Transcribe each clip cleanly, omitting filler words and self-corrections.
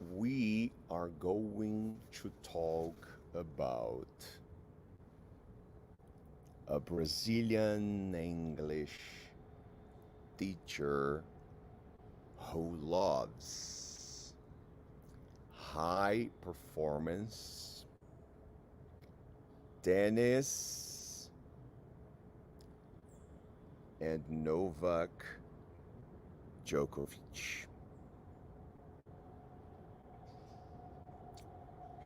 we are going to talk about a Brazilian English teacher who loves high performance, tennis, and Novak Djokovic.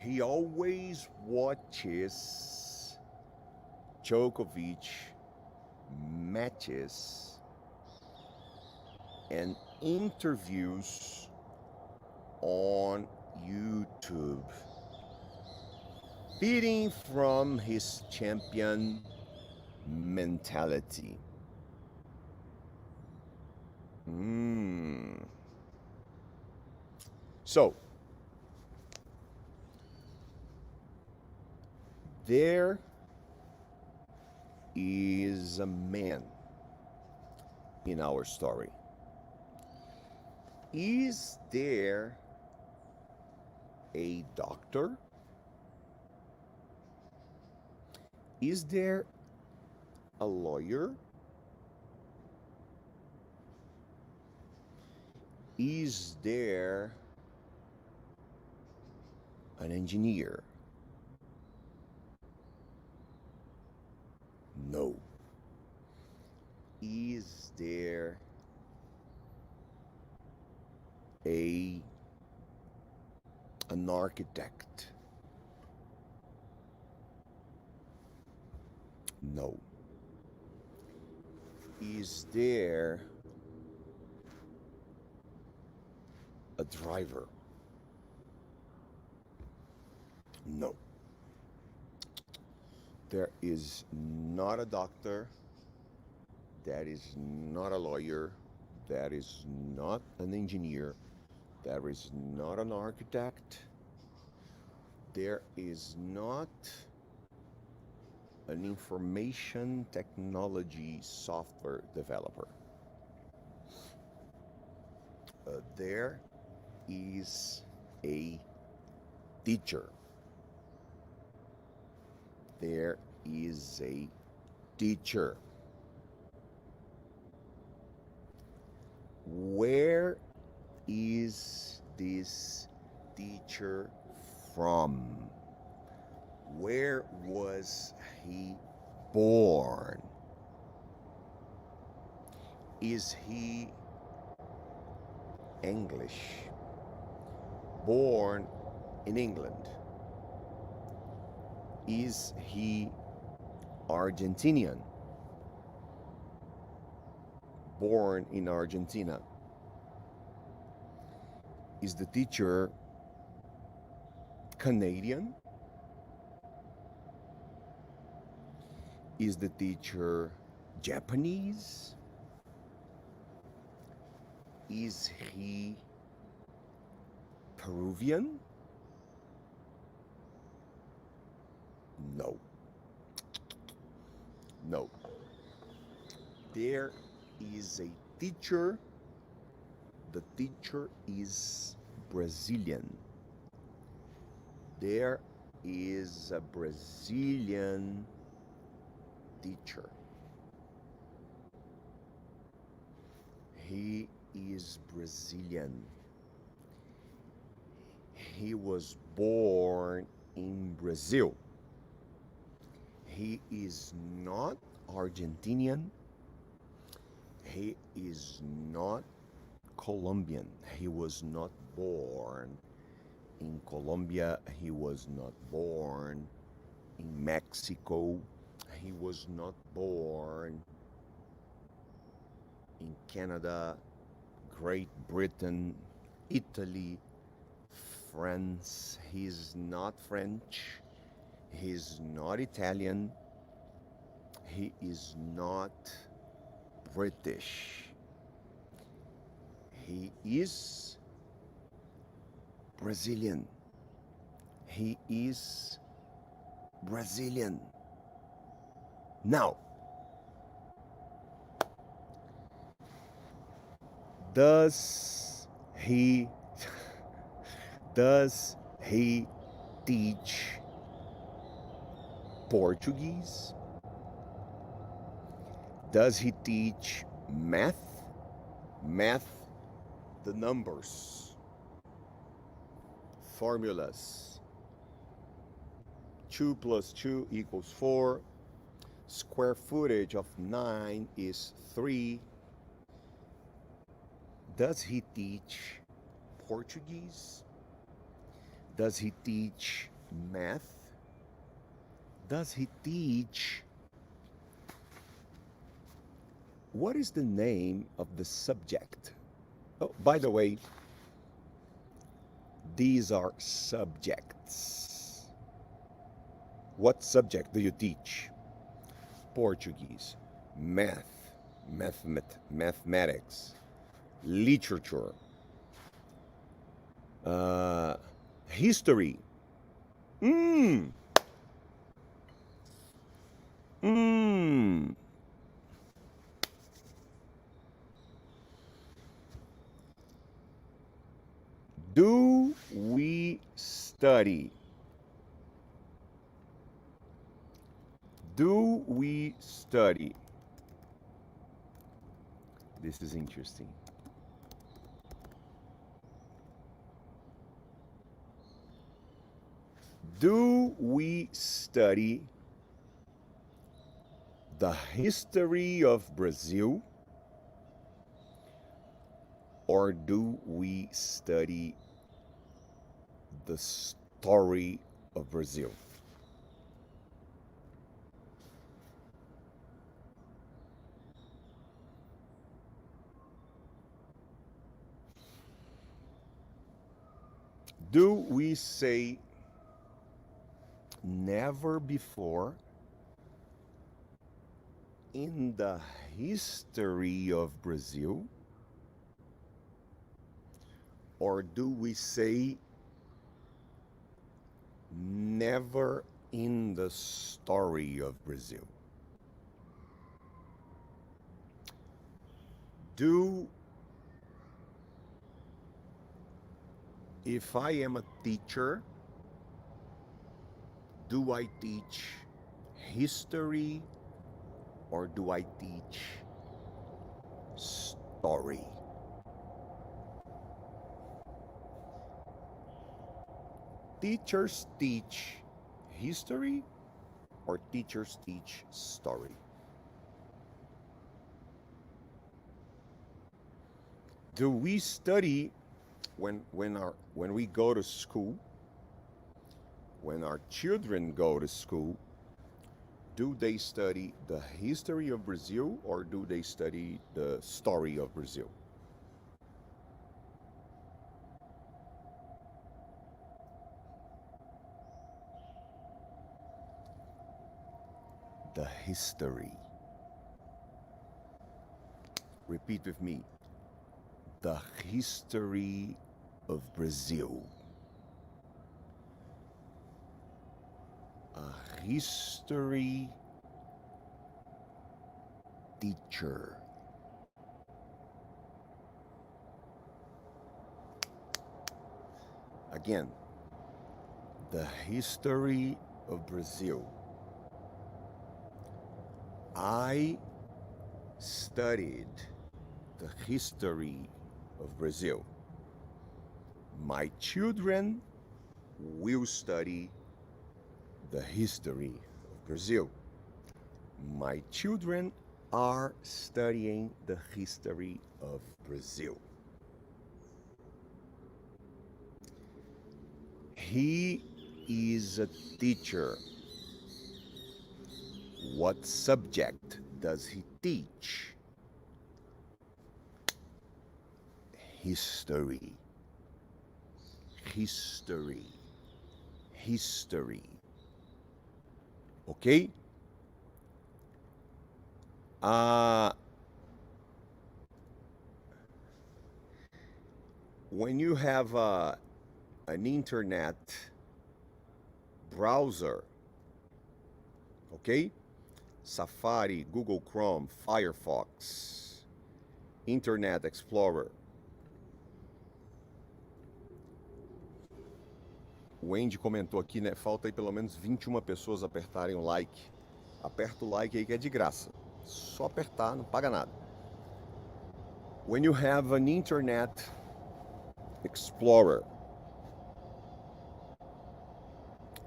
He always watches Djokovic matches and interviews on YouTube, feeding from his champion mentality. So, there is a man in our story. Is there a doctor? Is there a lawyer? Is there an engineer? No. Is there an architect? No. Is there a driver? No. There is not a doctor. That is not a lawyer. That is not an engineer. There is not an architect. There is not an information technology software developer. There is a teacher. There is a teacher. Where is this teacher from? Where was he born? Is he English? Born in England? Is he Argentinian? Born in Argentina? Is the teacher Canadian? Is the teacher Japanese? Is he Peruvian? No. No. There is a teacher. The teacher is Brazilian. There is a Brazilian teacher. He is Brazilian. He was born in Brazil. He is not Argentinian. He is not Colombian. He was not born in Colombia. He was not born in Mexico. He was not born in Canada, Great Britain, Italy, France. He's not French. He's not Italian. He is not British. He is Brazilian. He is Brazilian. Now, does he Does he teach Portuguese? Does he teach math? Math, the numbers, formulas. 2 plus 2 equals 4. Square footage of 9 is 3. Does he teach Portuguese? Does he teach math? Does he teach... What is the name of the subject? Oh, by the way, these are subjects. What subject do you teach? Portuguese, math, mathematics, literature, history. Do we study? Do we study? This is interesting. Do we study the history of Brazil? Or do we study the story of Brazil? Do we say never before in the history of Brazil? Or do we say never in the story of Brazil? If I am a teacher, do I teach history or do I teach story? Teachers teach history or teachers teach story? Do we study when we go to school? When our children go to school, do they study the history of Brazil or do they study the story of Brazil? The history. Repeat with me. The history of Brazil. A history teacher. Again, the history of Brazil. I studied the history of Brazil. My children will study the history of Brazil. My children are studying the history of Brazil. He is a teacher. What subject does he teach? History. History. History. Okay? When you have an internet browser, okay? Safari, Google Chrome, Firefox, Internet Explorer. O Andy comentou aqui, né? Falta aí pelo menos 21 pessoas apertarem o like. Aperta o like aí que é de graça. Só apertar, não paga nada. When you have an internet explorer,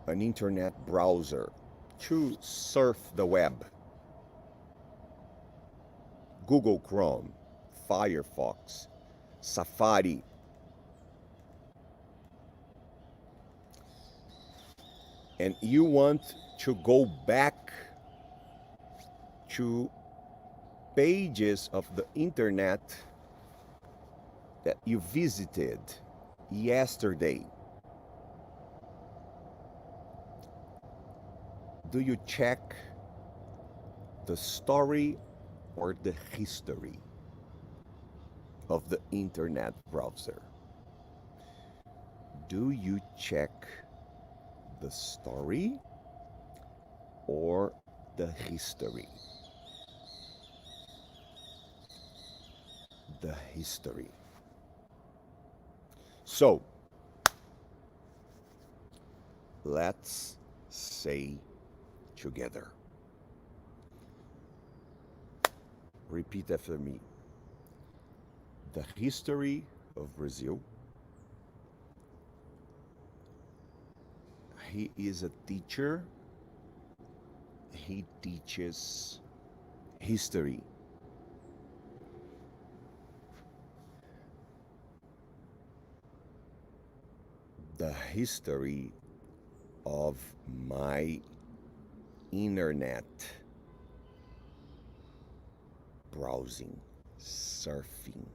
an internet browser to surf the web, Google Chrome, Firefox, Safari, and you want to go back to pages of the internet that you visited yesterday, do you check the story or the history of the internet browser? Do you check the story or the history? The history. So, let's say together. Repeat after me. The history of Brazil. He is a teacher. He teaches history. The history of my internet browsing, surfing.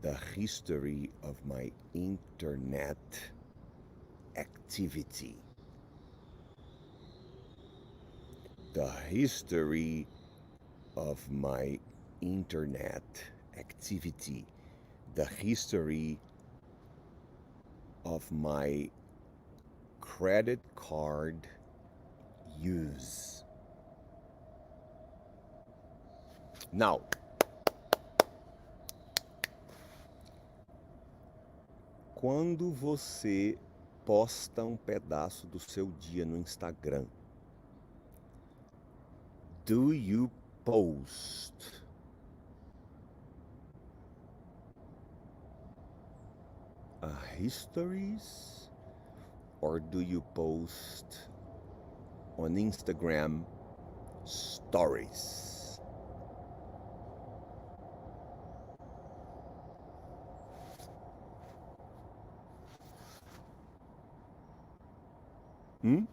The history of my internet activity. The history of my internet activity. The history of my credit card use. Now, quando você posta um pedaço do seu dia no Instagram, do you post a histories or do you post on Instagram stories? Hmm?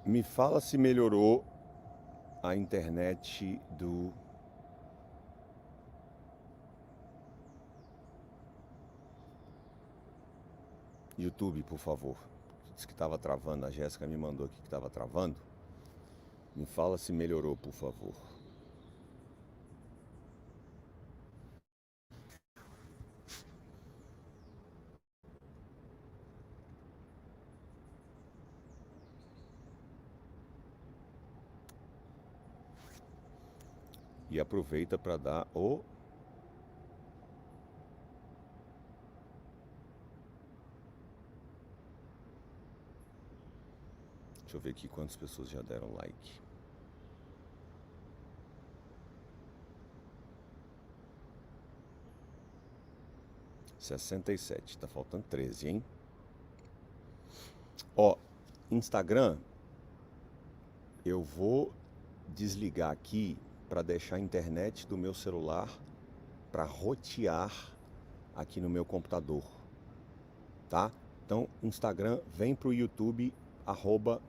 Me fala se melhorou a internet do YouTube, por favor. Diz que estava travando, a Jéssica me mandou aqui que estava travando. Me fala se melhorou, por favor. E aproveita para dar o... Deixa eu ver aqui quantas pessoas já deram like. (67), tá faltando 13, hein? Ó, Instagram, eu vou desligar aqui para deixar a internet do meu celular para rotear aqui no meu computador. tá? Então, Instagram, vem pro YouTube, arroba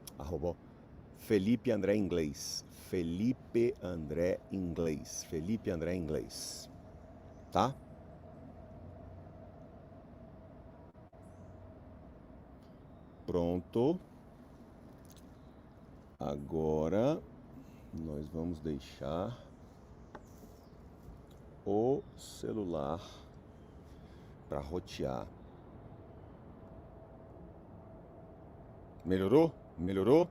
Felipe André Inglês. Felipe André Inglês. Felipe André Inglês. Tá? Pronto. Agora nós vamos deixar o celular para rotear. Melhorou? Melhorou?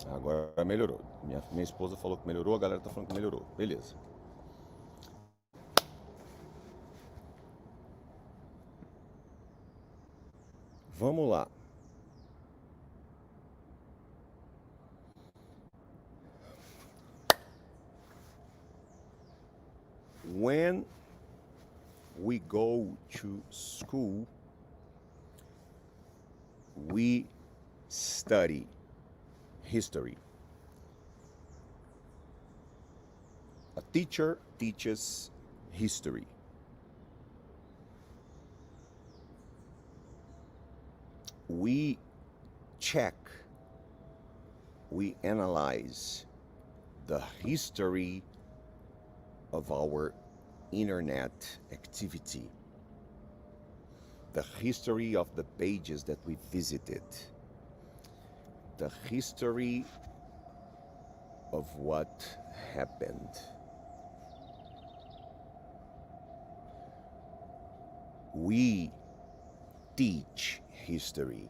Agora melhorou. Minha esposa falou que melhorou, a galera tá falando que melhorou. Beleza. Vamos lá. When we go to school, we study history. A teacher teaches history. We check, we analyze the history of our internet activity, the history of the pages that we visited, the history of what happened. We teach history.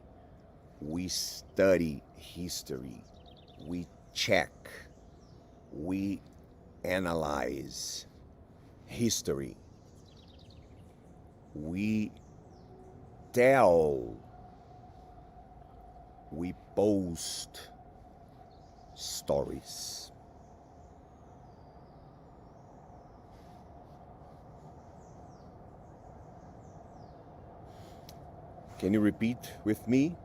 We study history. We check. We analyze history. We tell. We post stories. Can you repeat with me?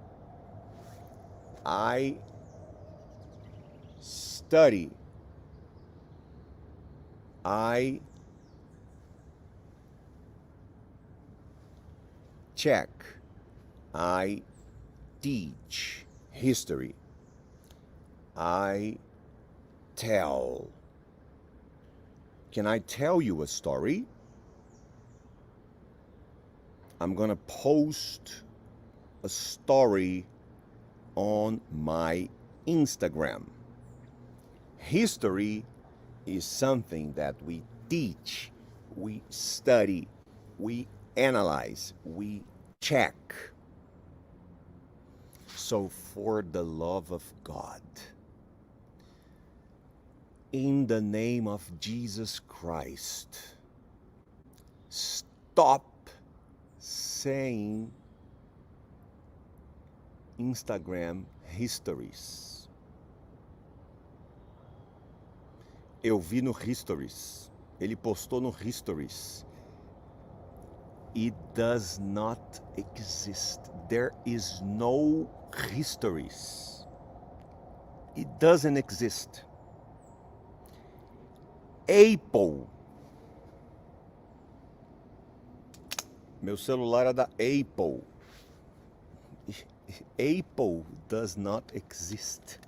I study. I check. I teach history. I tell. Can I tell you a story? I'm gonna post a story on my Instagram. History is something that we teach, we study, we analyze, we check. So for the love of God, in the name of Jesus Christ, stop saying Instagram histories. Eu vi no Histories. Ele postou no Histories. It does not exist. There is no Histories. It doesn't exist. Apple. Meu celular é da Apple. Apple does not exist.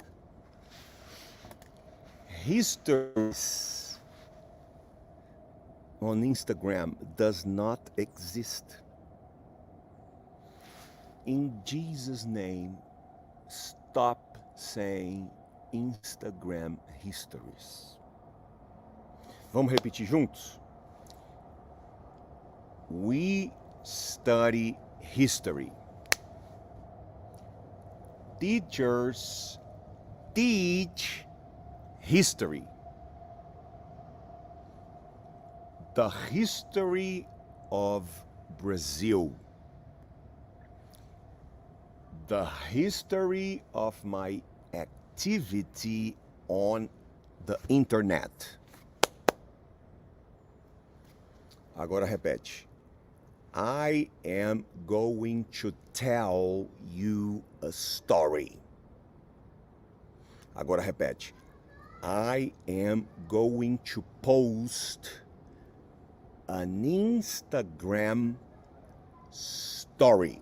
Histories on Instagram does not exist. In Jesus' name, stop saying Instagram histories. Vamos repetir juntos? We study history. Teachers teach history. The history of Brazil. The history of my activity on the internet. Agora repete. I am going to tell you a story. Agora repete. I am going to post an Instagram story.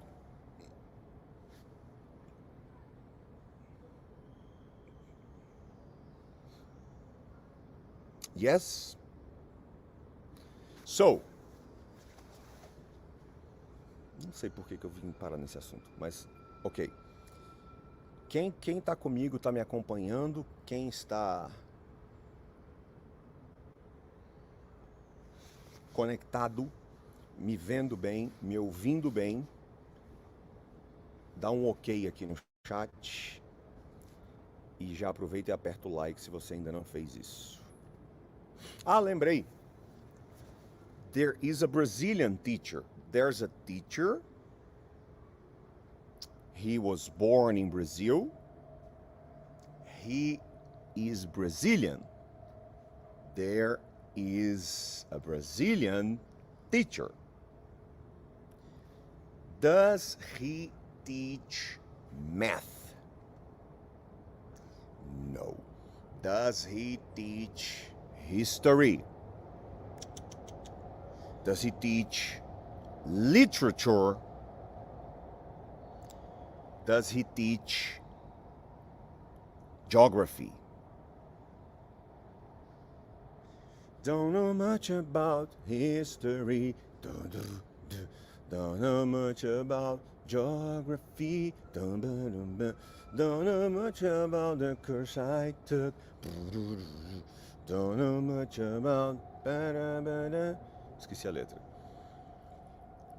Yes? So, não sei por que eu vim parar nesse assunto, mas ok. Quem está comigo, está me acompanhando, quem está conectado, me vendo bem, me ouvindo bem, dá um ok aqui no chat e já aproveita e aperta o like se você ainda não fez isso. Ah, lembrei. There is a Brazilian teacher. There's a teacher. He was born in Brazil. He is Brazilian. There is a Brazilian teacher. Does he teach math? No. Does he teach history? Does he teach literature? Does he teach geography? Don't know much about history. Don't know much about geography. Don't know much about the course I took. Don't know much about... Esqueci a letra.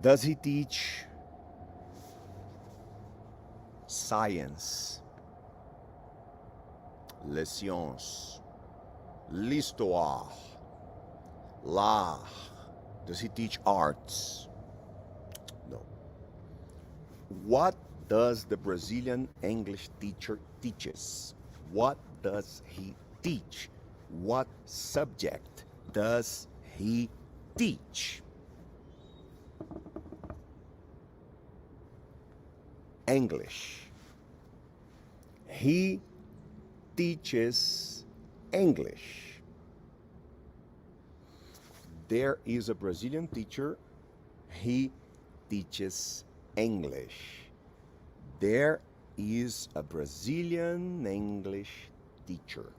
Does he teach science? Leções. L'histoire. L'art. Does he teach arts? No. What does the Brazilian English teacher teaches? What does he teach? What subject does he teach? English. He teaches English. There is a Brazilian teacher. He teaches English. There is a Brazilian English teacher.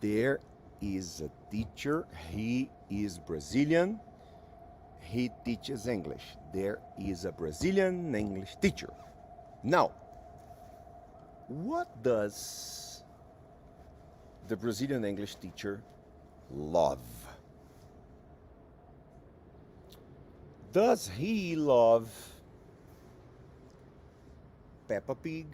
There is a teacher. He is Brazilian. He teaches English. There is a Brazilian English teacher. Now, what does the Brazilian English teacher love? Does he love Peppa Pig?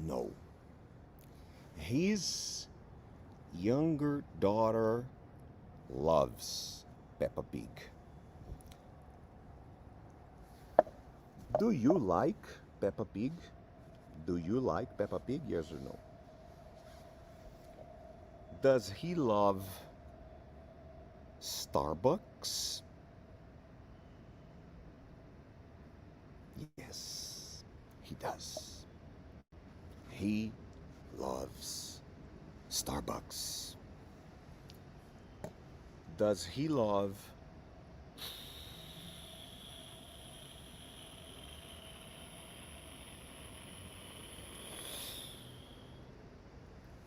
No. His younger daughter loves Peppa Pig. Do you like Peppa Pig? Do you like Peppa Pig? Yes or no? Does he love Starbucks? Yes, he does. He loves Starbucks. Does he love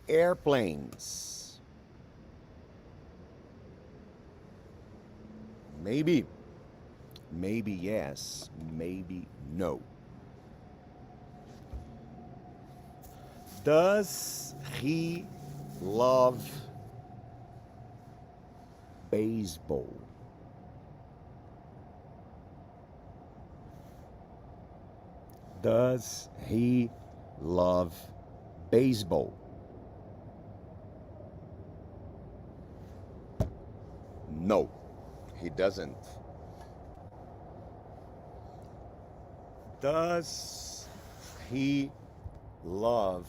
airplanes? Maybe. Maybe yes, maybe no. Does he love baseball? Does he love baseball? No, he doesn't. Does he love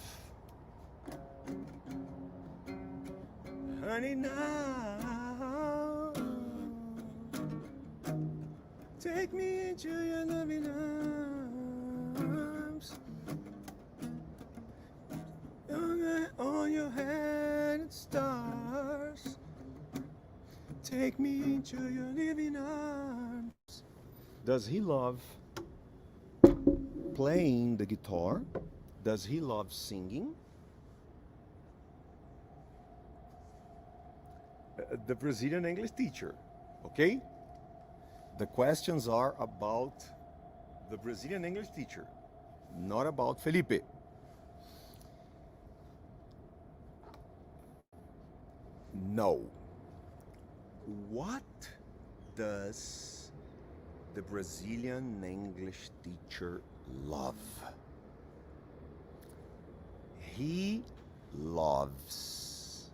honey now? Take me into your loving arms. On your head and stars. Take me into your living arms. Does he love playing the guitar? Does he love singing? The Brazilian English teacher, okay? The questions are about the Brazilian English teacher, not about Felipe. No. What does the Brazilian English teacher love? He loves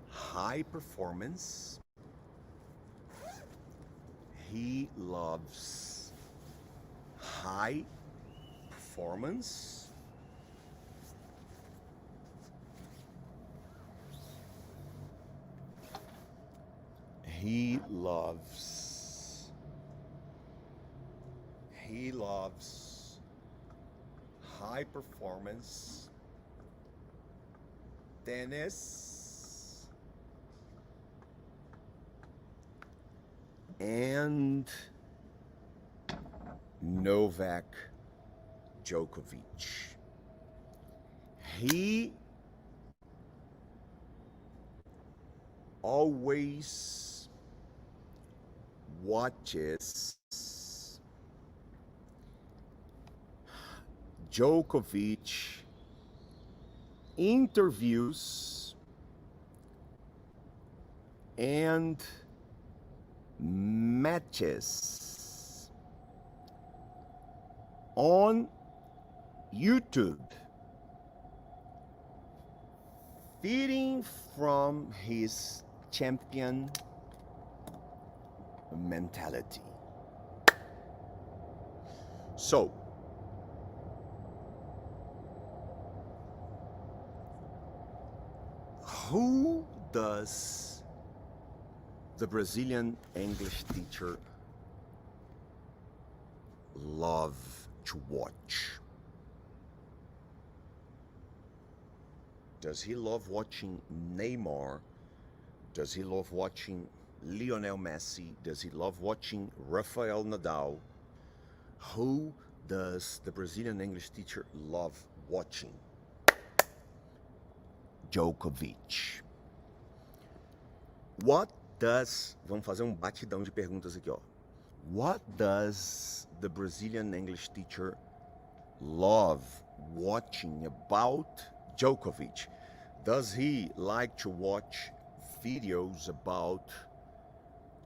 high performance. He loves high performance. He loves high performance tennis and Novak Djokovic. He always watches Djokovic interviews and matches on YouTube, feeding from his champion mentality. So, who does the Brazilian English teacher love to watch? Does he love watching Neymar? Does he love watching Lionel Messi? Does he love watching Rafael Nadal? Who does the Brazilian English teacher love watching? Djokovic. What does... Vamos fazer batidão de perguntas aqui, ó. What does the Brazilian English teacher love watching about Djokovic? Does he like to watch videos about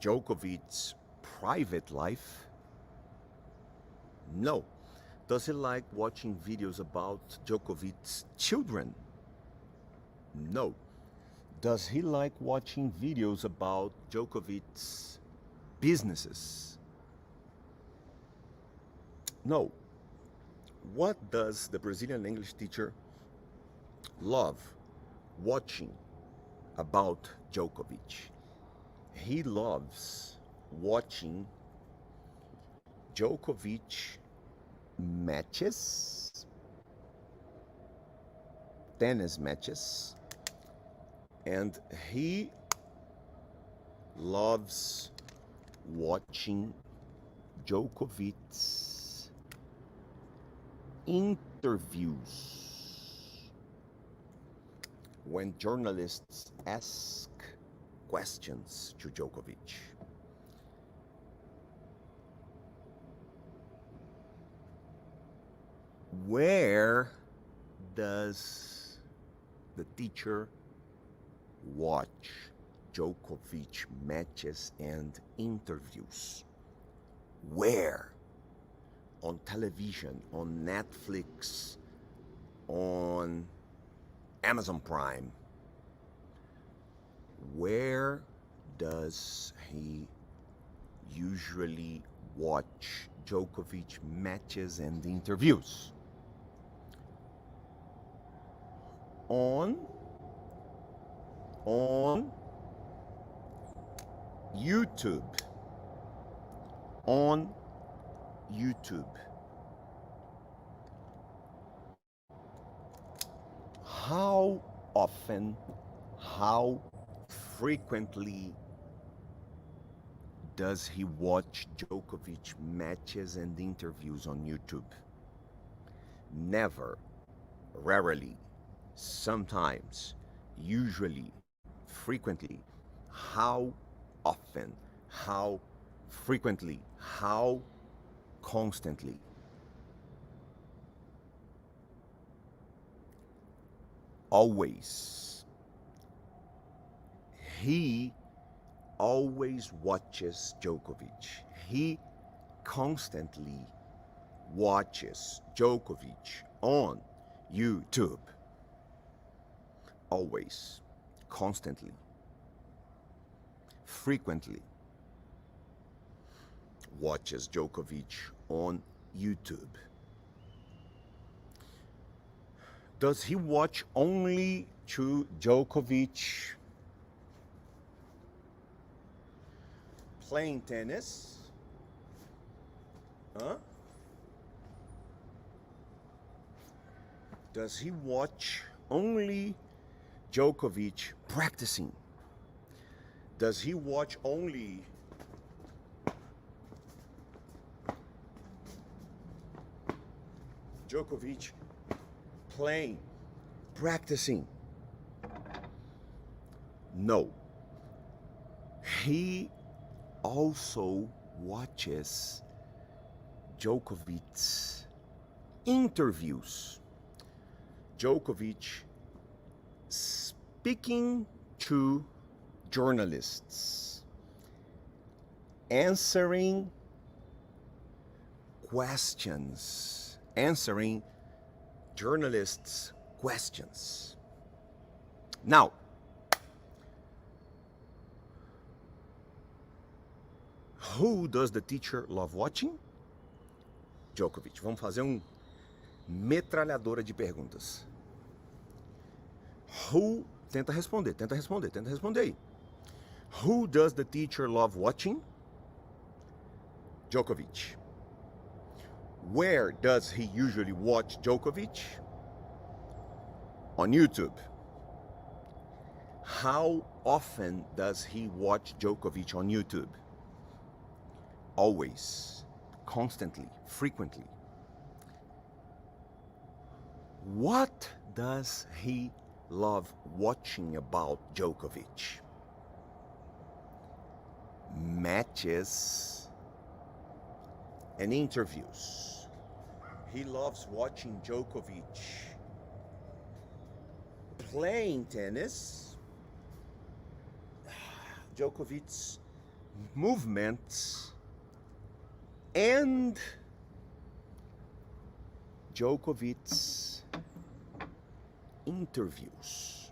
Djokovic's private life? No. Does he like watching videos about Djokovic's children? No. Does he like watching videos about Djokovic's businesses? No. What does the Brazilian English teacher love watching about Djokovic? He loves watching Djokovic matches, tennis matches, and he loves watching Djokovic's interviews. When journalists ask questions to Djokovic. Where does the teacher watch Djokovic matches and interviews? Where? On television, on Netflix, on Amazon Prime. Where does he usually watch Djokovic matches and interviews? On YouTube. on YouTube? How often, how frequently does he watch Djokovic matches and interviews on YouTube? Never, rarely, sometimes, usually, frequently. How often, how frequently, how constantly. Always. He always watches Djokovic. He constantly watches Djokovic on YouTube. Always, constantly, frequently watches Djokovic on YouTube. Does he watch only to Djokovic playing tennis? Huh? Does he watch only Djokovic practicing? Does he watch only Djokovic playing, practicing? No. He also watches Djokovic's interviews. Djokovic speaking to journalists, answering questions, answering journalists' questions. Now, who does the teacher love watching? Djokovic. Vamos fazer metralhadora de perguntas. Who, tenta responder aí. Who does the teacher love watching? Djokovic. Where does he usually watch Djokovic? On YouTube. How often does he watch Djokovic on YouTube? Always, constantly, frequently. What does he love watching about Djokovic? Matches and interviews. He loves watching Djokovic playing tennis, Djokovic's movements, and Djokovic's interviews.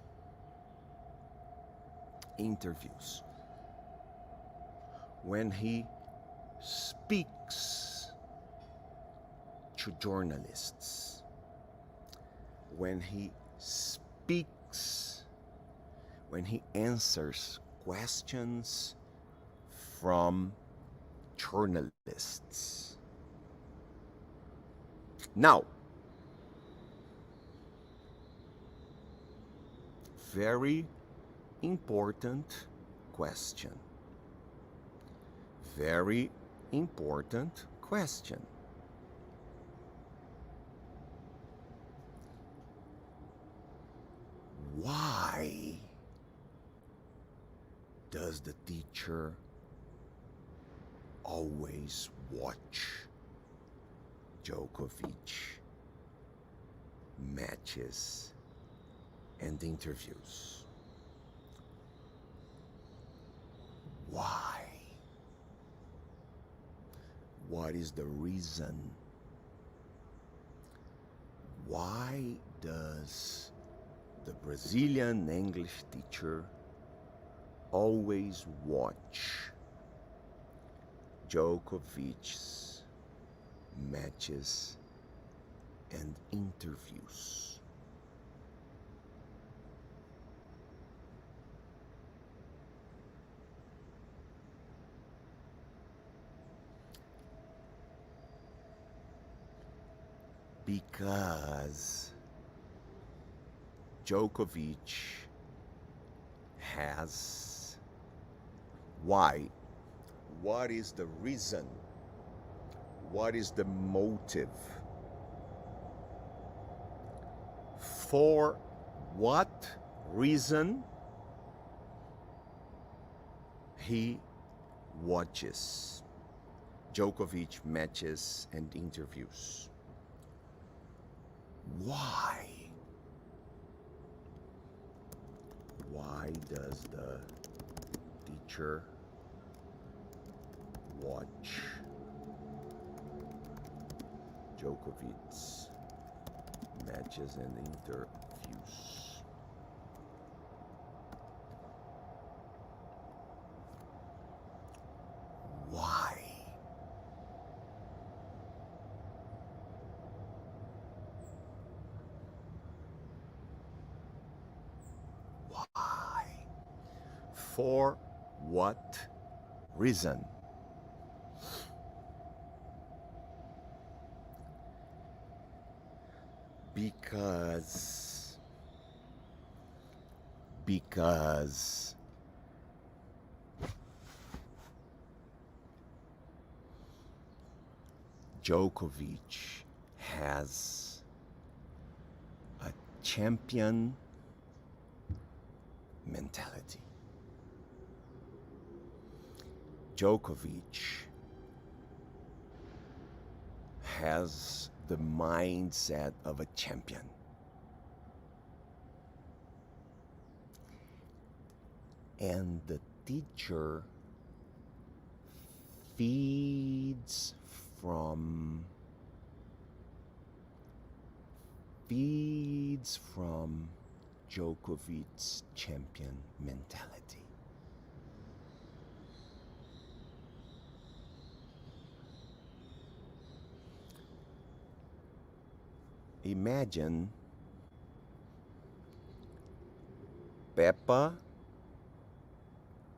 When he speaks to journalists, when he speaks, when he answers questions from journalists. Now, very important question. Very important question. Why does the teacher always watch Djokovic matches and interviews? Why? What is the reason? Why does the Brazilian English teacher always watch Djokovic's matches and interviews? Because Djokovic has. Why? What is the reason? What is the motive? For what reason he watches Djokovic matches and interviews? Why? Why does the teacher watch Djokovic's matches and interviews? Why? Why? For what reason? Because Djokovic has a champion mentality. Djokovic has the mindset of a champion. And the teacher feeds from Djokovic's champion mentality. Imagine Peppa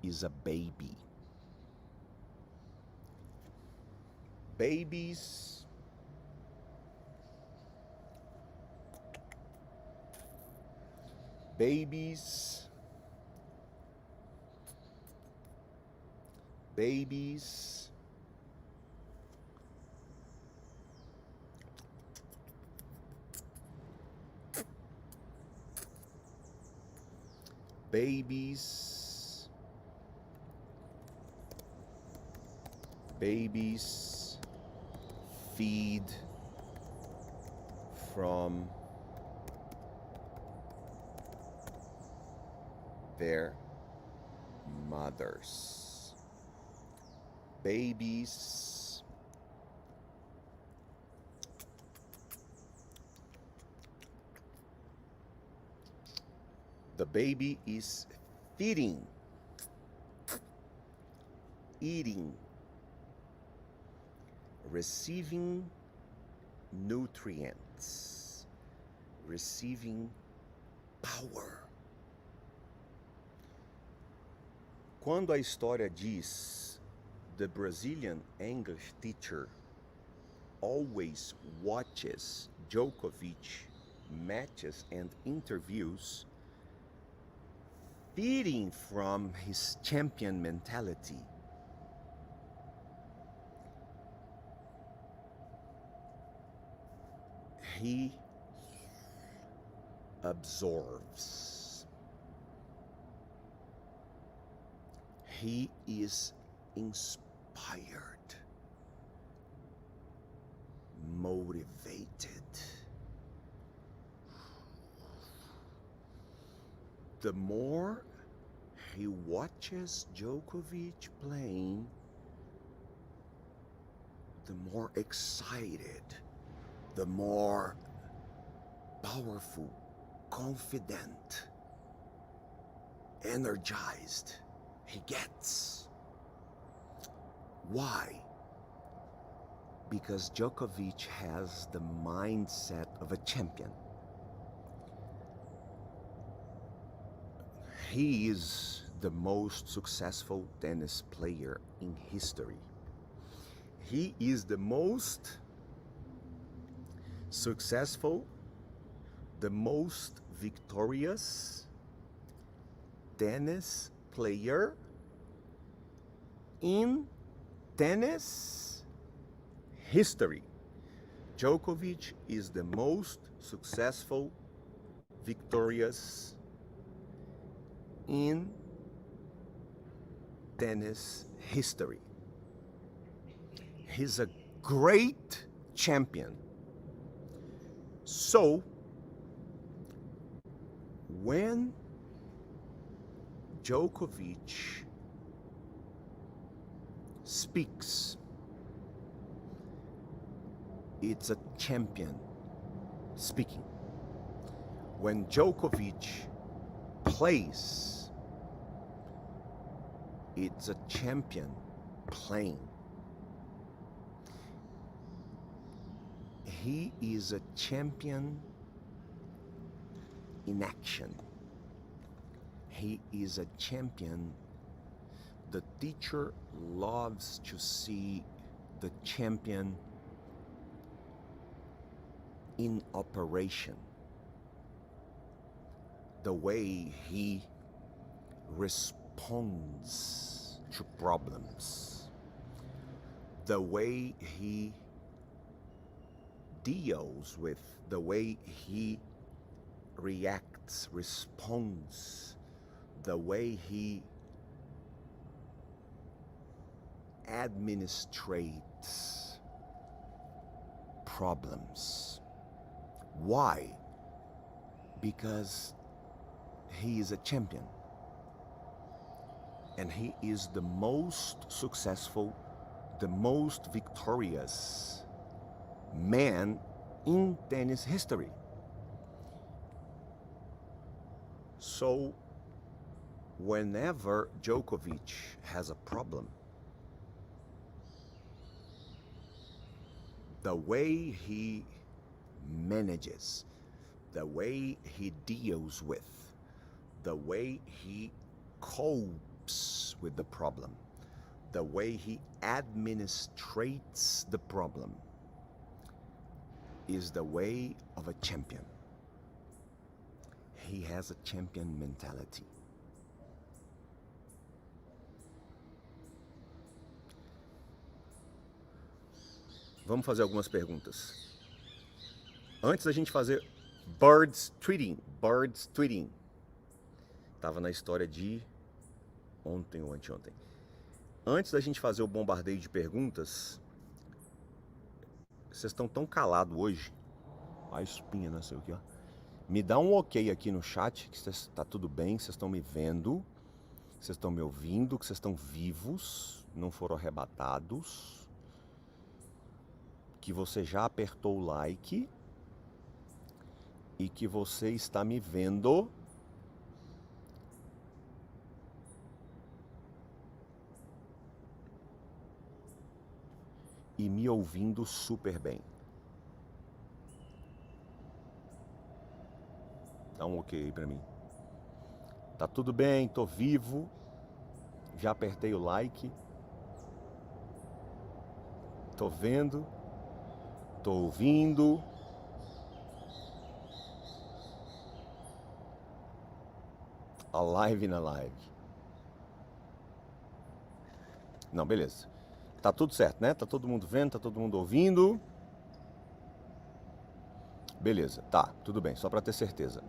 is a baby. Babies babies babies babies babies feed from their mothers. Babies the baby is feeding, eating, receiving nutrients, receiving power. Quando a história diz, the Brazilian English teacher always watches Djokovic matches and interviews, feeding from his champion mentality. He absorbs. He is inspired, motivated. The more he watches Djokovic playing, the more excited, the more powerful, confident, energized he gets. Why? Because Djokovic has the mindset of a champion. He is the most successful tennis player in history. He is the most successful, the most victorious tennis player in tennis history. Djokovic is the most successful, victorious in tennis history. He's a great champion. So, when Djokovic speaks, it's a champion speaking. When Djokovic plays, it's a champion playing. He is a champion in action. He is a champion. The teacher loves to see the champion in operation. The way he responds to problems. The way he deals with, the way he reacts, responds, the way he administrates problems. Why? Because he is a champion. And he is the most successful, the most victorious man in tennis history. So, whenever Djokovic has a problem, the way he manages, the way he deals with, the way he copes with the problem, the way he administrates the problem, is the way of a champion. He has a champion mentality. Vamos fazer algumas perguntas. Antes da gente fazer birds tweeting. Tava na história de ontem ou anteontem. Antes da gente fazer o bombardeio de perguntas, vocês estão tão calados hoje. A espinha, não sei o que, ó. Me dá um ok aqui no chat, que está tudo bem, vocês estão me vendo, vocês estão me ouvindo, que vocês estão vivos, não foram arrebatados, que você já apertou o like e que você está me vendo e me ouvindo super bem. Dá um ok aí pra mim. Tá tudo bem, tô vivo. Já apertei o like. Tô vendo. Tô ouvindo. A live na live. Não, beleza. Tá tudo certo, né? Tá todo mundo vendo, tá todo mundo ouvindo. Beleza, tá, tudo bem, só pra ter certeza.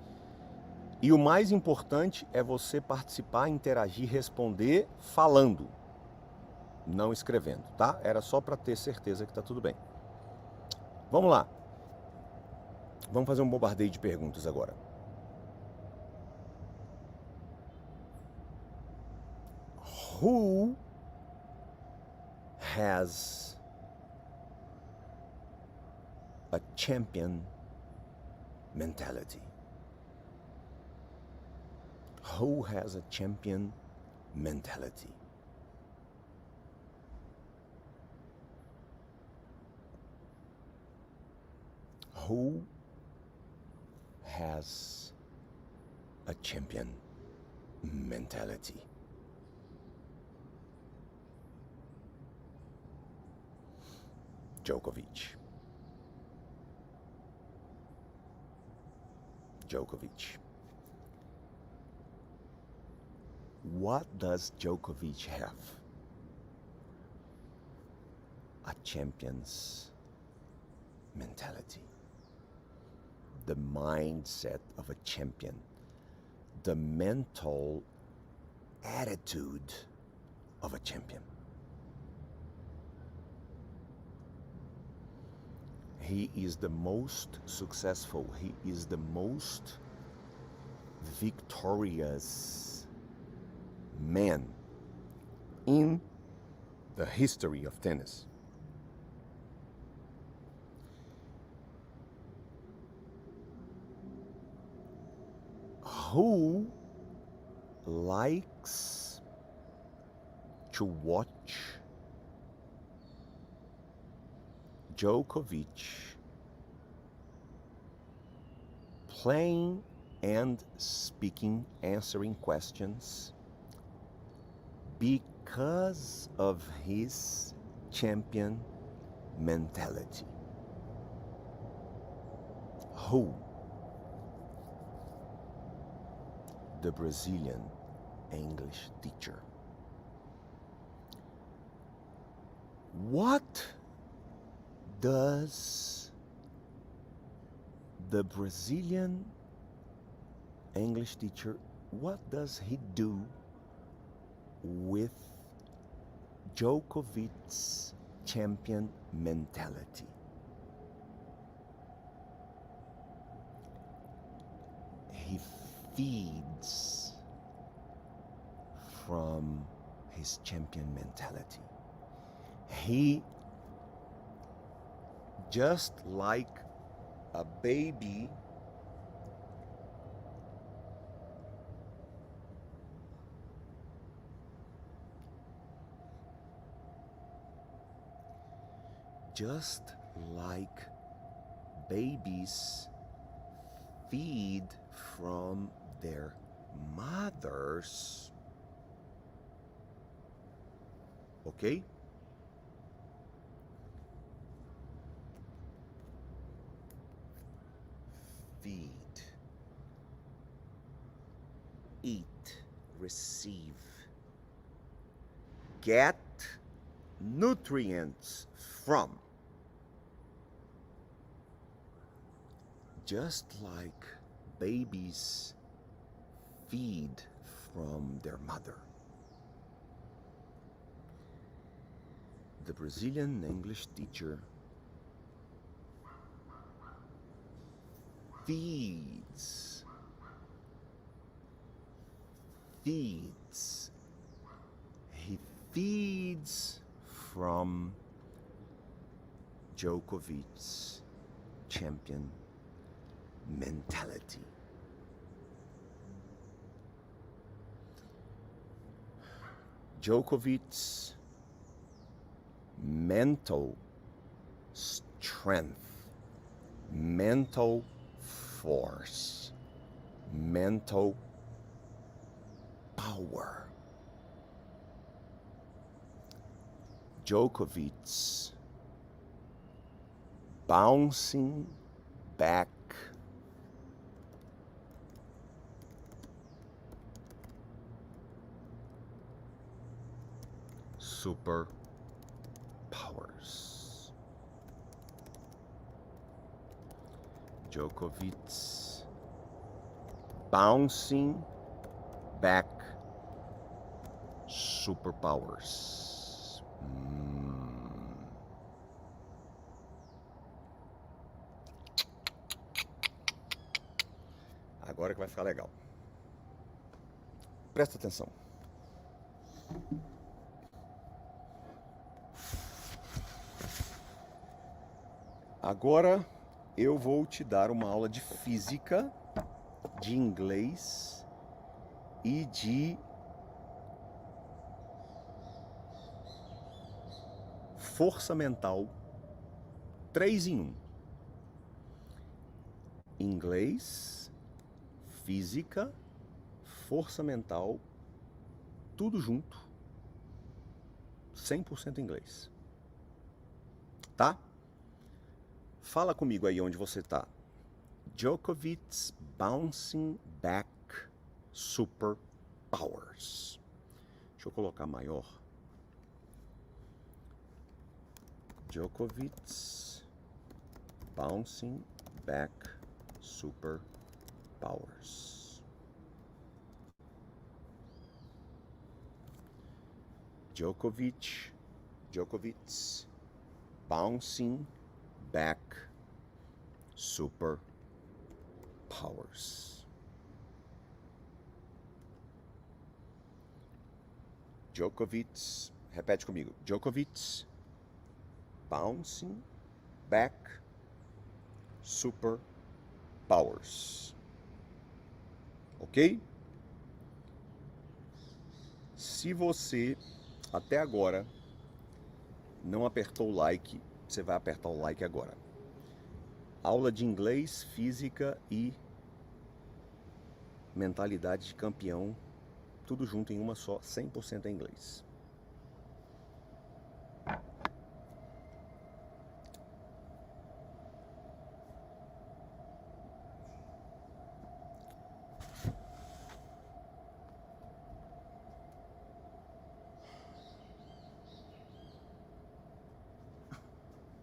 E o mais importante é você participar, interagir, responder falando, não escrevendo, tá? Era só para ter certeza que tá tudo bem. Vamos lá. Vamos fazer um bombardeio de perguntas agora. Who has a champion mentality? Who has a champion mentality? Who has a champion mentality? Djokovic. Djokovic. What does Djokovic have? A champion's mentality. The mindset of a champion. The mental attitude of a champion. He is the most successful, he is the most victorious man in the history of tennis. Who likes to watch Djokovic playing and speaking, answering questions because of his champion mentality? Who? The Brazilian English teacher. What does the Brazilian English teacher, what does he do with Djokovic's champion mentality? He feeds from his champion mentality. He, just like a baby, just like babies feed from their mothers, okay? Feed, eat, receive, get nutrients from. Just like babies feed from their mother. The Brazilian English teacher feeds. He feeds from Djokovic's champion mentality. Djokovic's mental strength, mental force, mental power. Djokovic's bouncing back super powers. Djokovic's bouncing back superpowers. Agora que vai ficar legal. Presta atenção. Agora eu vou te dar uma aula de física, de inglês e de força mental 3 em 1. Inglês, física, força mental, tudo junto, 100% inglês. Tá? Fala comigo aí onde você tá. Djokovic's bouncing back superpowers. Deixa eu colocar maior. Djokovic's bouncing back superpowers. Djokovic's bouncing back superpowers. Djokovic's, repete comigo. Djokovic's bouncing back superpowers. Ok? Se você até agora não apertou o like, você vai apertar o like agora. Aula de inglês, física e mentalidade de campeão, tudo junto em uma só, 100% em inglês.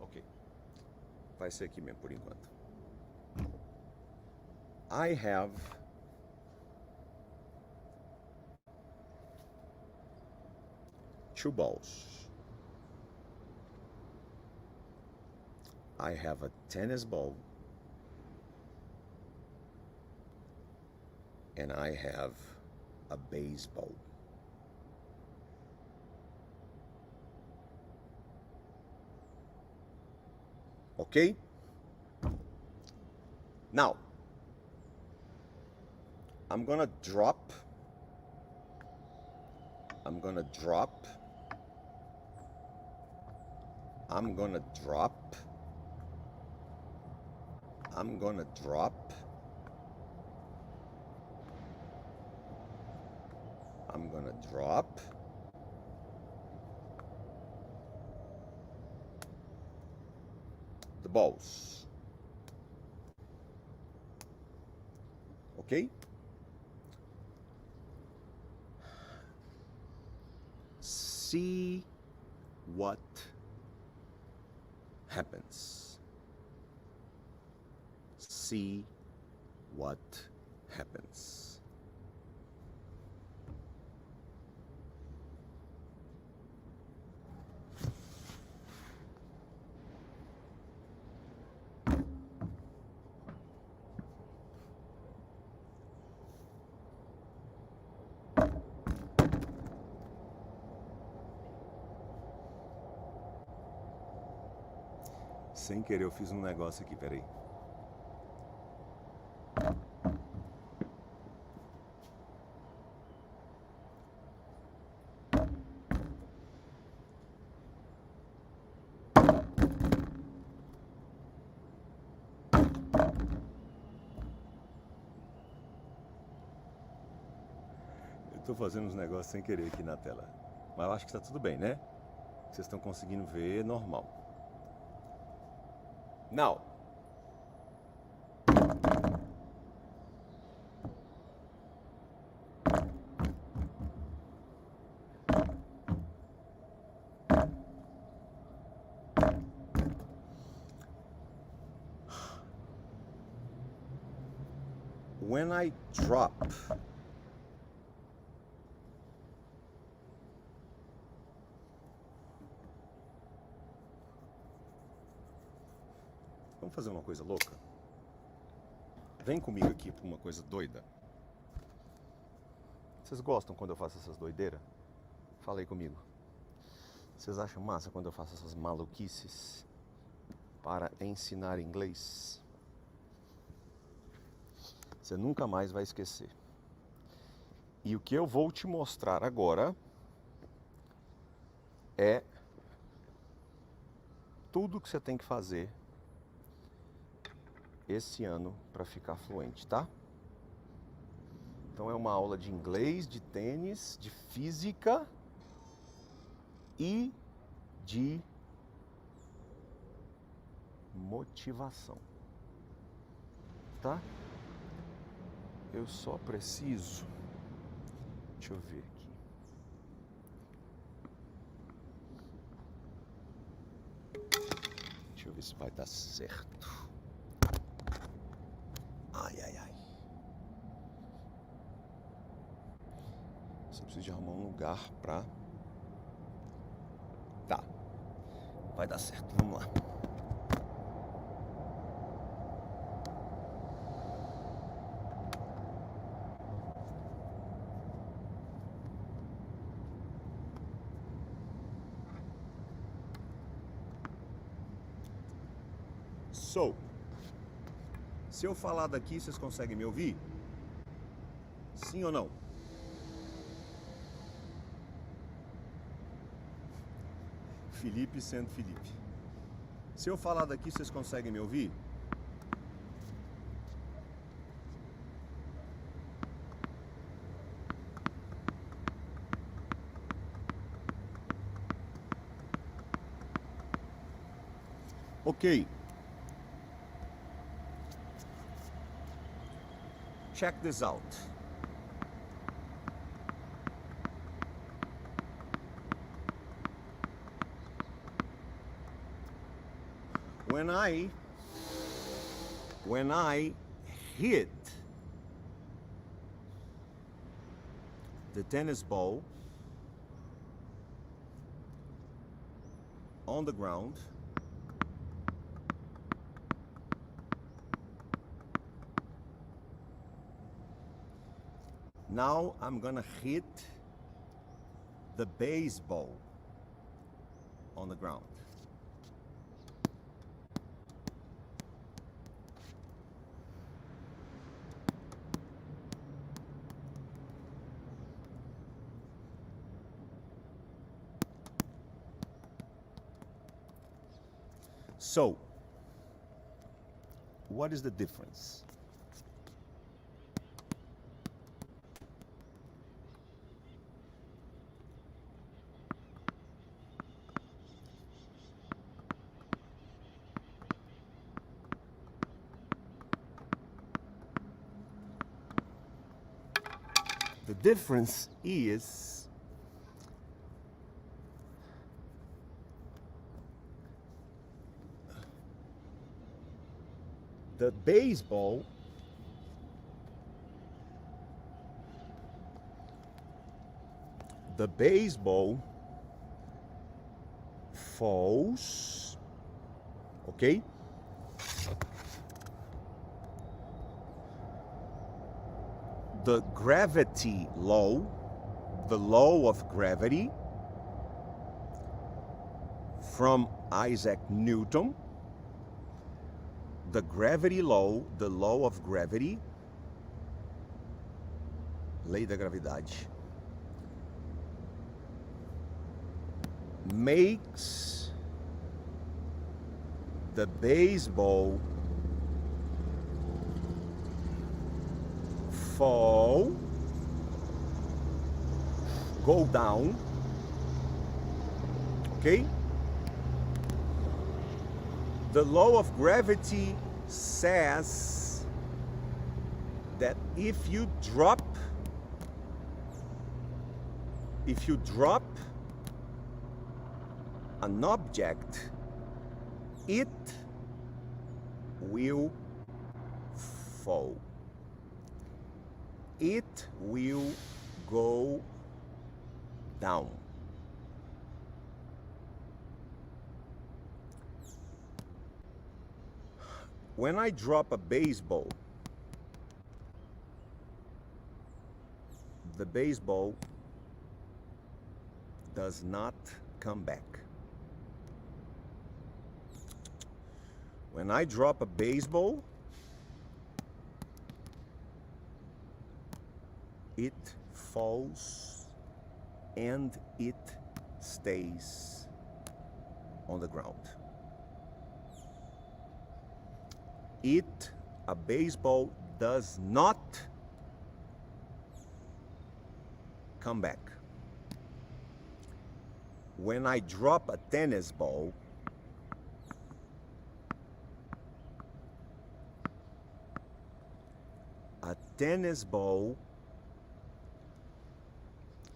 Ok. Vai ser aqui mesmo por enquanto. I have two balls. I have a tennis ball and I have a baseball. Okay? Now, I'm gonna drop I'm gonna drop the balls. Okay? See what happens. See what happens. Sem querer eu fiz um negócio aqui, peraí. Eu tô fazendo uns negócios sem querer aqui na tela. Mas eu acho que tá tudo bem, né? Vocês estão conseguindo ver normal. Now, when I drop vamos fazer uma coisa louca? Vem comigo aqui para uma coisa doida. Vocês gostam quando eu faço essas doideiras? Fala aí comigo. Vocês acham massa quando eu faço essas maluquices para ensinar inglês? Você nunca mais vai esquecer. E o que eu vou te mostrar agora é tudo que você tem que fazer esse ano para ficar fluente, tá? Então é uma aula de inglês, de tênis, de física e de motivação. tá? Eu só preciso... Deixa eu ver aqui. Deixa eu ver se vai dar certo. Ai, ai, ai. Só preciso de arrumar um lugar pra... Tá. Vai dar certo, vamos lá. Se eu falar daqui, vocês conseguem me ouvir? Sim ou não? Felipe sendo Felipe. Se eu falar daqui, vocês conseguem me ouvir? Ok. Check this out. When I hit the tennis ball on the ground, now I'm gonna hit the baseball on the ground. So, what is the difference? The difference is the baseball falls, okay? The gravity law, the law of gravity from Isaac Newton, the gravity law, the law of gravity, lei da gravidade, makes the baseball fall, go down, okay? The law of gravity says that if you drop an object, it will fall. It will go down. When I drop a baseball, the baseball does not come back. When I drop a baseball, it falls and it stays on the ground. A baseball does not come back. When I drop a tennis ball, tennis ball.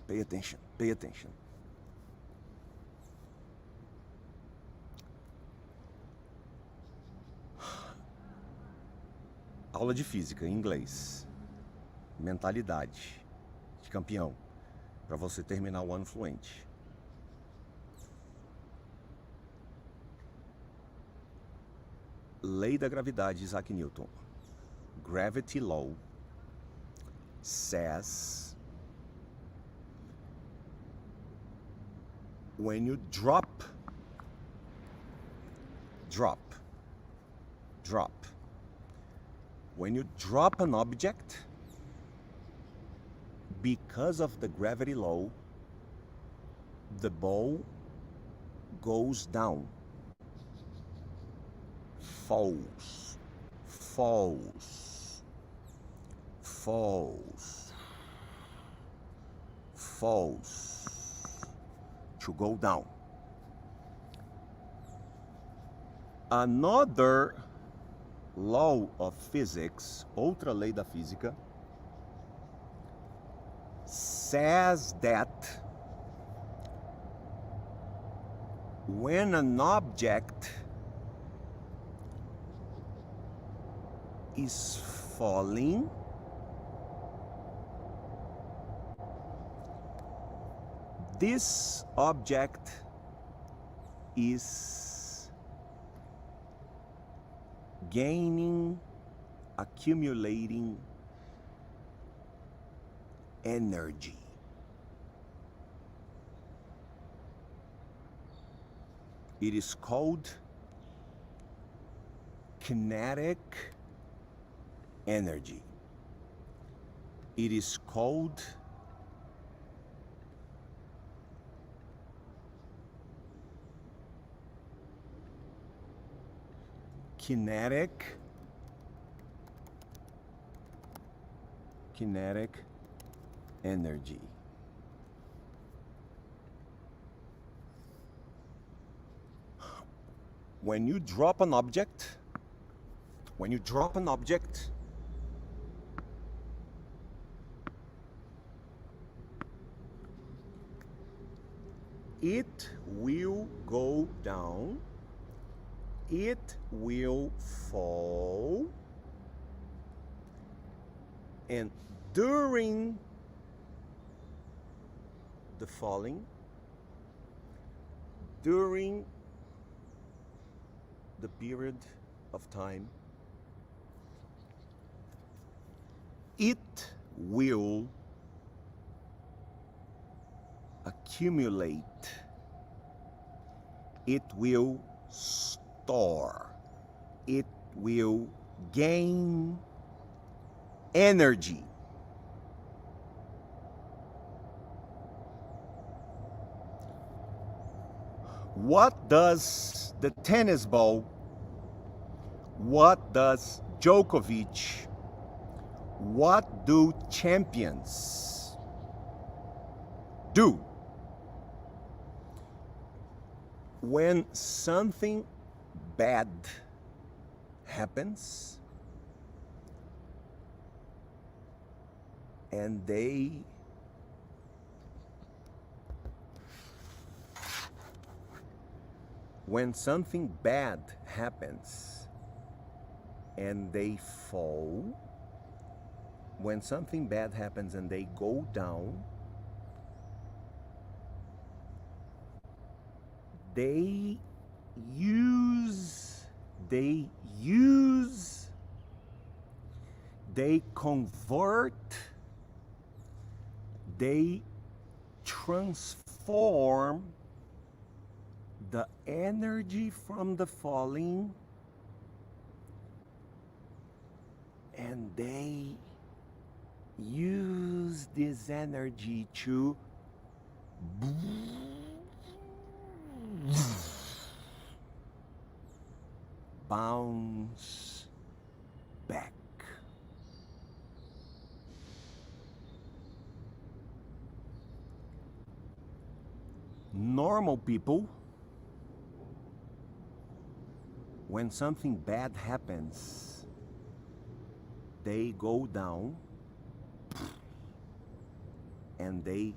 Pay attention, pay attention. Aula de física em inglês. Mentalidade de campeão. Para você terminar o ano fluente. Lei da gravidade de Isaac Newton. Gravity law says when you drop, when you drop an object, because of the gravity law, the ball goes down, falls, to go down. Another law of physics, outra lei da física, says that when an object is falling, this object is gaining, accumulating energy. It is called kinetic energy. It is called kinetic energy. When you drop an object, it will go down, it will fall, and during the falling, during the period of time, it will accumulate, it will store, it will gain energy. What does the tennis ball, what does Djokovic, what do champions do when something bad happens and they fall, when something bad happens and they go down, they convert, they transform the energy from the falling, and they use this energy to bounce back. Normal people, when something bad happens, they go down and they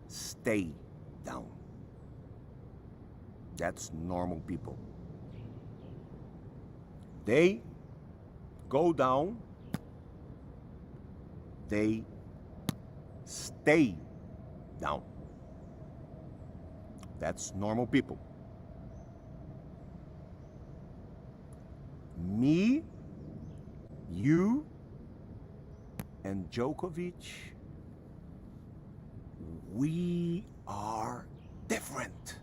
stay down. That's normal people. They go down, they stay down. That's normal people. Me, you, and Djokovic, we are different.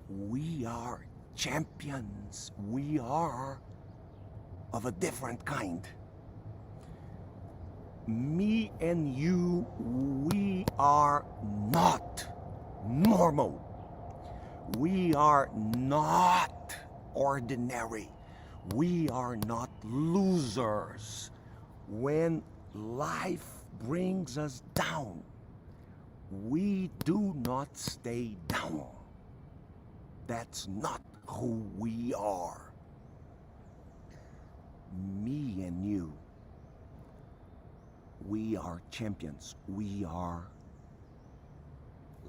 We are champions. We are of a different kind. Me and you, we are not normal. We are not ordinary. We are not losers. When life brings us down, we do not stay down. That's not who we are. Me and you, we are champions. We are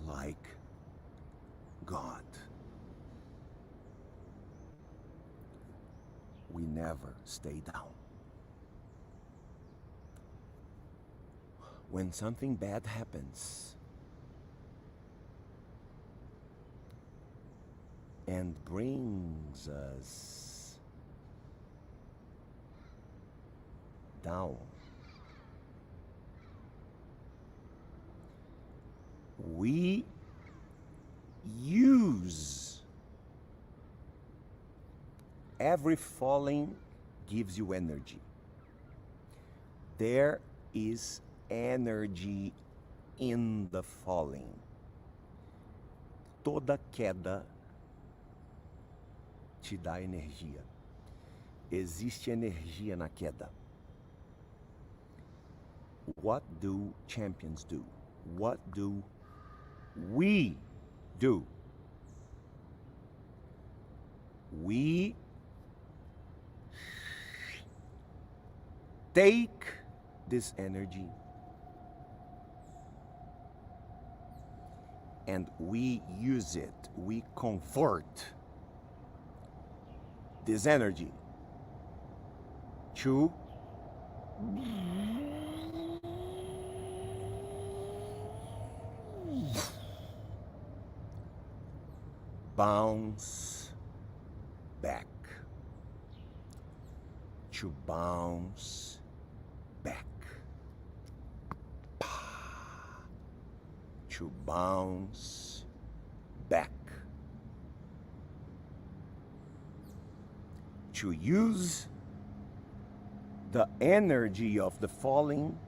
like God. We never stay down. When something bad happens and brings us down, we use every falling gives you energy. There is energy in the falling. Toda queda te dá energia. Existe energia na queda. What do champions do? What do we do? We take this energy and we use it. We convert this energy to bounce back. To bounce back. To bounce back. To use the energy of the falling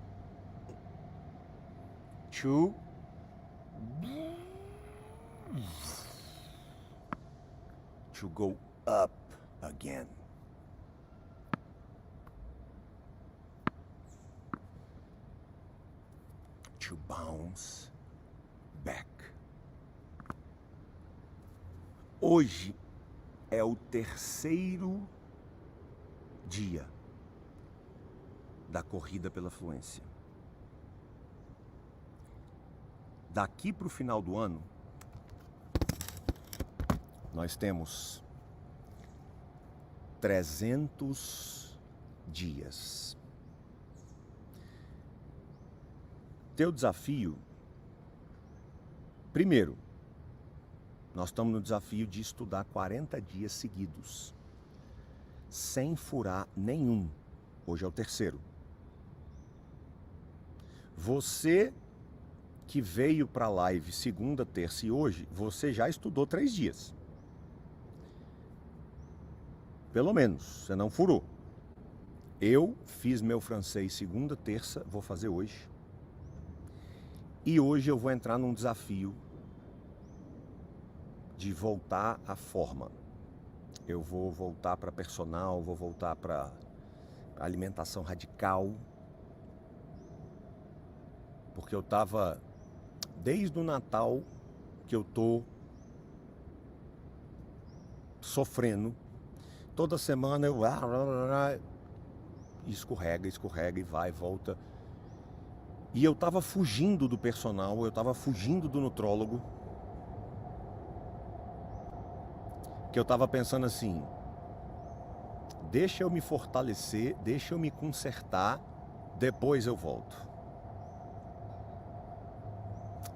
to go up again. To bounce back. Hoje é o terceiro dia da corrida pela fluência. Daqui para o final do ano, nós temos 300 dias. Teu desafio, primeiro, nós estamos no desafio de estudar 40 dias seguidos, sem furar nenhum. Hoje é o terceiro. Você que veio para a live segunda, terça e hoje, você já estudou 3 dias. Pelo menos, você não furou. Eu fiz meu francês segunda, terça, vou fazer hoje. E hoje eu vou entrar num desafio de voltar à forma. Eu vou voltar para personal, vou voltar para alimentação radical. Porque eu tava, desde o Natal, que eu tô sofrendo. Toda semana eu escorrega e vai, volta. E eu tava fugindo do personal, eu tava fugindo do nutrólogo. Que eu tava pensando assim, deixa eu me fortalecer, deixa eu me consertar, depois eu volto.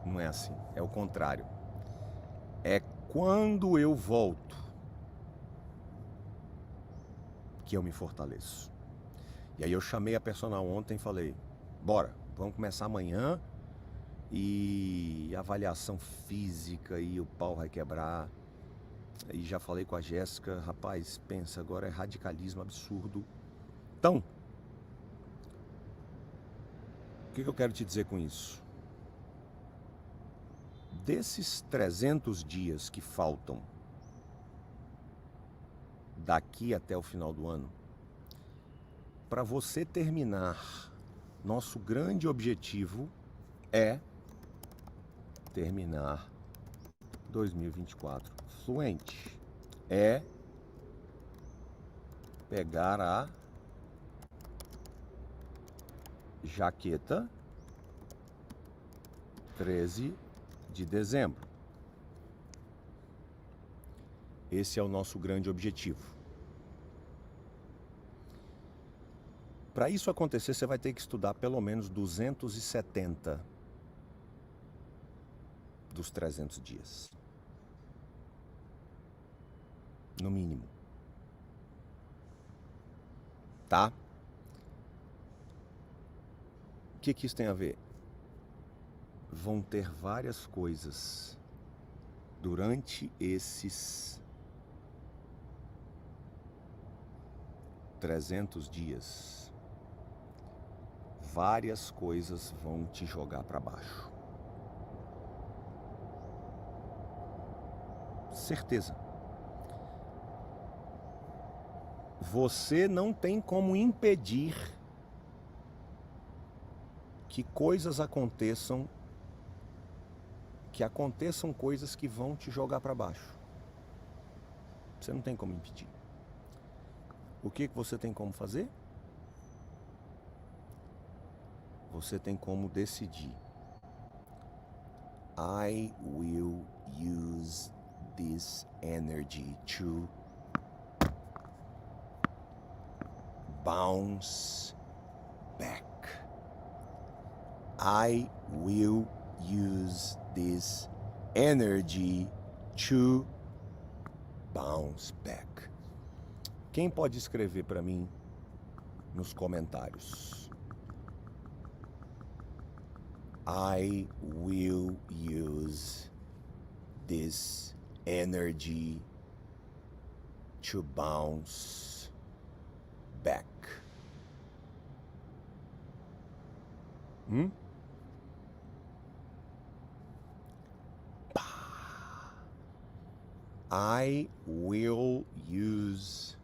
Não é assim, é o contrário. É quando eu volto que eu me fortaleço. E aí eu chamei a personal ontem e falei, bora, vamos começar amanhã e avaliação física e o pau vai quebrar. E já falei com a Jéssica, rapaz, pensa, agora é radicalismo absurdo. Então, o que eu quero te dizer com isso? Desses 300 dias que faltam daqui até o final do ano, para você terminar, nosso grande objetivo é terminar 2024 fluente. É pegar a jaqueta 13 de dezembro. Esse é o nosso grande objetivo. Para isso acontecer, você vai ter que estudar pelo menos 270 dos 300 dias. No mínimo. Tá? O que isso tem a ver? Vão ter várias coisas durante esses 300 dias. Várias coisas vão te jogar para baixo. Certeza. Você não tem como impedir que coisas aconteçam, coisas que vão te jogar para baixo. Você não tem como impedir. O que você tem como fazer? Você tem como decidir. I will use this energy to bounce back. I will use this energy to bounce back. Quem pode escrever para mim nos comentários? I will use this energy to bounce back. I will use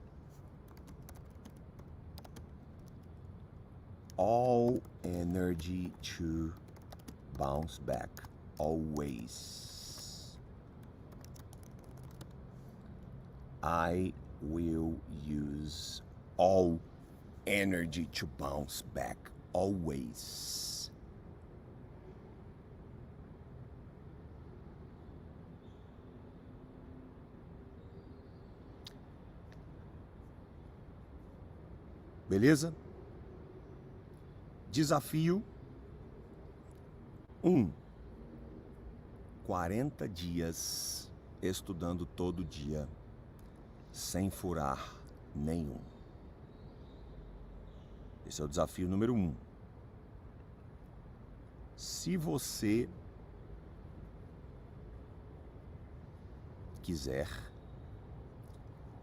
all energy to bounce back. Always. I will use all energy to bounce back. Always. Beleza? Desafio 1. 40 dias estudando todo dia, sem furar nenhum. Esse é o desafio número 1. Se você quiser,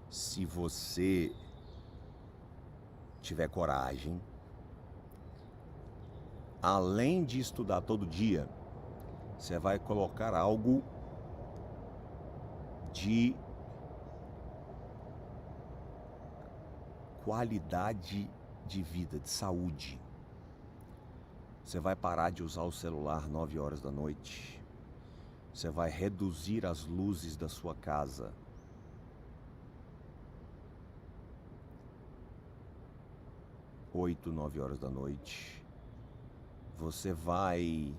se você tiver coragem, além de estudar todo dia, você vai colocar algo de qualidade de vida, de saúde. Você vai parar de usar o celular 9 horas da noite. Você vai reduzir as luzes da sua casa. Oito, 9 horas da noite. Você vai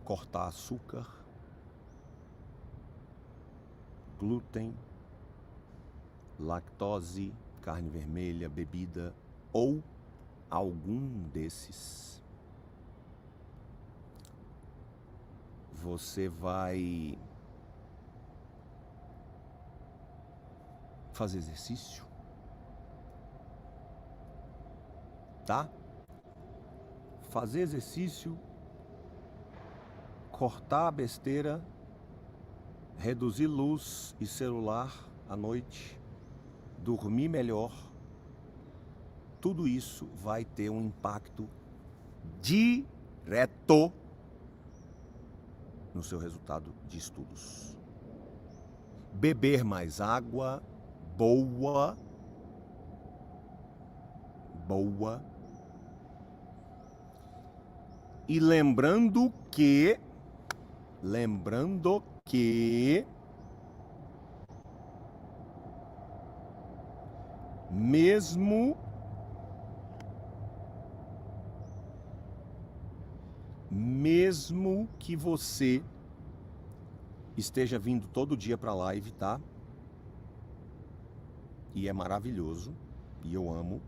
cortar açúcar, glúten, lactose, carne vermelha, bebida ou algum desses. Você vai fazer exercício, tá? Fazer exercício, cortar a besteira, reduzir luz e celular à noite, dormir melhor, tudo isso vai ter um impacto direto no seu resultado de estudos. Beber mais água, boa. E lembrando que mesmo que você esteja vindo todo dia para a live, tá? E é maravilhoso, e eu amo.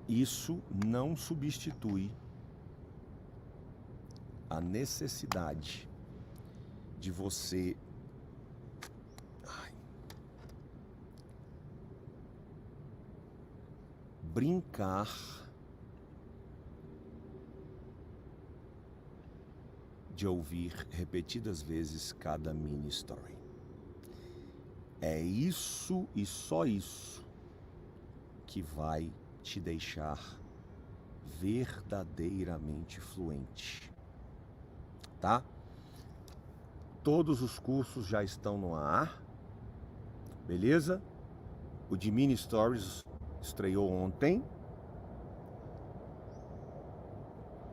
Isso não substitui a necessidade de você brincar de ouvir repetidas vezes cada mini story. É isso e só isso que vai te deixar verdadeiramente fluente, tá? Todos os cursos já estão no ar, beleza? O de mini stories estreou ontem.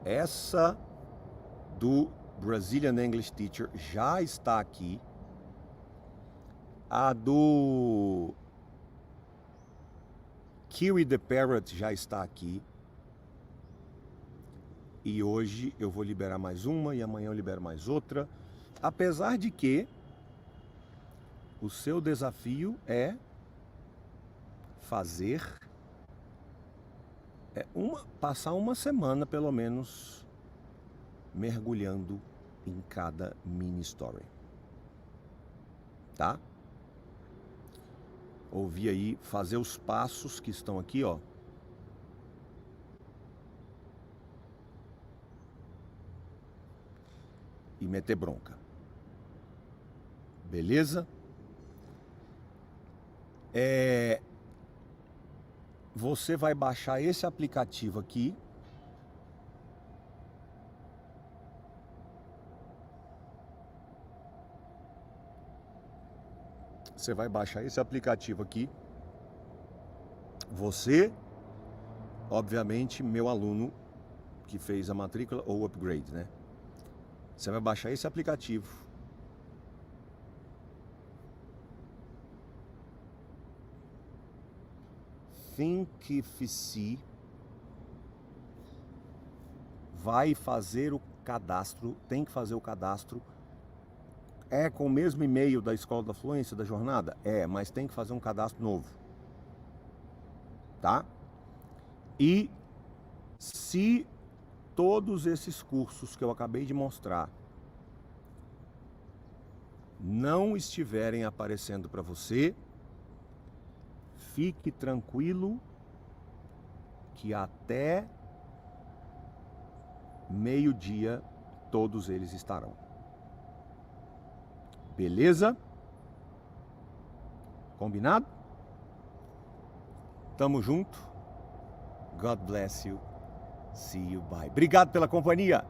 Essa do Brazilian English Teacher já está aqui. A do Kiwi the Parrot já está aqui. E hoje eu vou liberar mais uma e amanhã eu libero mais outra. Apesar de que o seu desafio é passar uma semana pelo menos mergulhando em cada mini story, tá? Ouvir aí, fazer os passos que estão aqui, ó. E meter bronca. Beleza? Você vai baixar esse aplicativo aqui. Você vai baixar esse aplicativo aqui. Você, obviamente, meu aluno que fez a matrícula ou upgrade, né? Você vai baixar esse aplicativo. ThinkFC. Vai fazer o cadastro, tem que fazer o cadastro. É com o mesmo e-mail da Escola da Fluência, da jornada? É, mas tem que fazer um cadastro novo. Tá? E se todos esses cursos que eu acabei de mostrar não estiverem aparecendo para você, fique tranquilo que até meio-dia todos eles estarão. Beleza? Combinado? Tamo junto. God bless you. See you. Bye. Obrigado pela companhia.